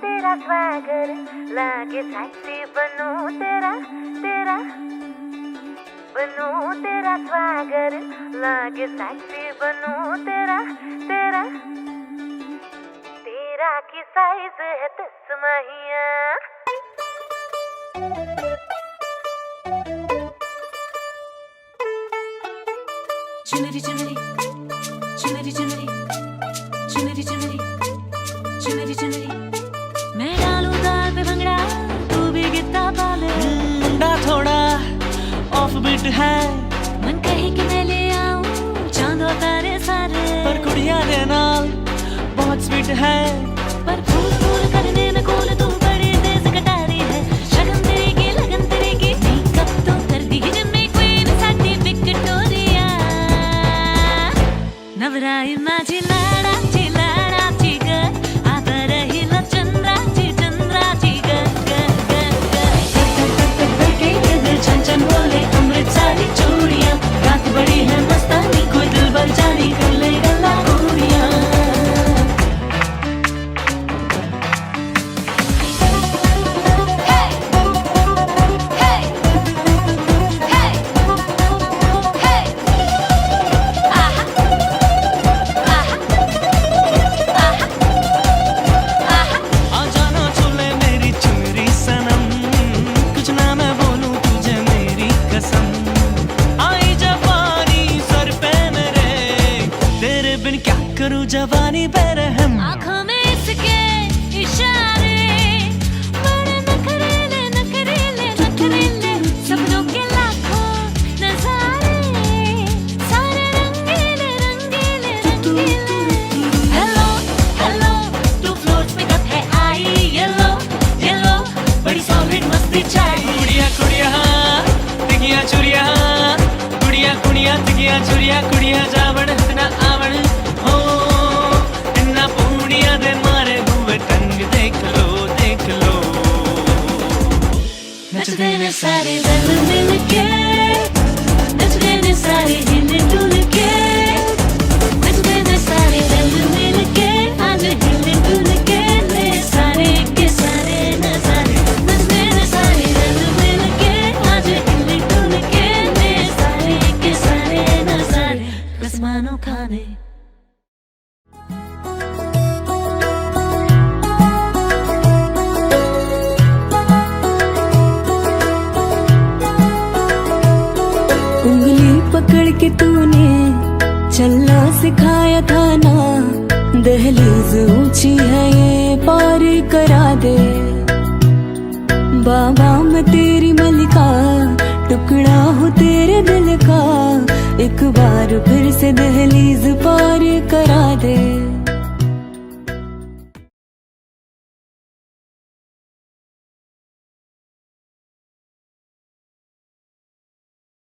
तेरा स्वैगर लागे सेक्सी बनूं तेरा स्वैगर लागे सेक्सी बनूं तेरा की साइज है 10 महिया। चुनरी चुनरी चुनरी चुनरी चुनरी चुनरी चुनरी चुनरी मैं डालूं दाल पे भंगड़ा तू भी गिद्दा पाले। मुंडा थोड़ा ऑफ बीट है मन कहे कि मैं ले आऊं चांद और तारे सारे, पर कुड़िया दे नाल बहुत स्वीट है। पर फूल फूल करने में कूल तू बड़ी तेज कटारी है। शगन तेरी की लगन तेरी की मेकअप तो कर दी जिम्मी क्वीन साडी विक्टोरिया। नवराई माझी लाडाची लाडाची ग आता राहिला चंद्राची चंद्राची ग ग ग ग छन छन बोले अमृत सारी चूड़ियां। रात बड़ी है मस्तानी कोई दिल भर जानी कर ले गला उड़ियां। करूं जवानी पे रहम, आँखों में इसके इशारे बड़े नखरेले नखरेले नखरेले सपनों के लाखों नजारे सारे रंगीले रंगीले रंगीले। हेलो हेलो टू फ्लोर्स पे कब है आई येलो येलो बड़ी सॉलिड मस्ती चाहिए। कुड़िया कुड़िया तिगिया चुरिया कुड़िया कुड़िया तिगिया चुरिया कुड़िया जावड़ इतना आवड़ हो इन्ना पूड़िया दे मारे हुए टंग देख लो नचते ने सारे दल मिल के नचते ने सारे हिल डुल के नचते ने सारे दल मिल के आज हिल डुल के ने सारे के सारे नजारे नचते ने सारे दल मिल के आज हिल डुल के ने सारे के सारे नजारे आसमानों खाने। उंगली पकड़ के तूने चलना सिखाया था ना, दहलीज ऊंची है ये पार करा दे। बाबा मैं तेरी मलिका टुकड़ा हूँ तेरे दिल का, एक बार फिर से दहलीज पार करा दे।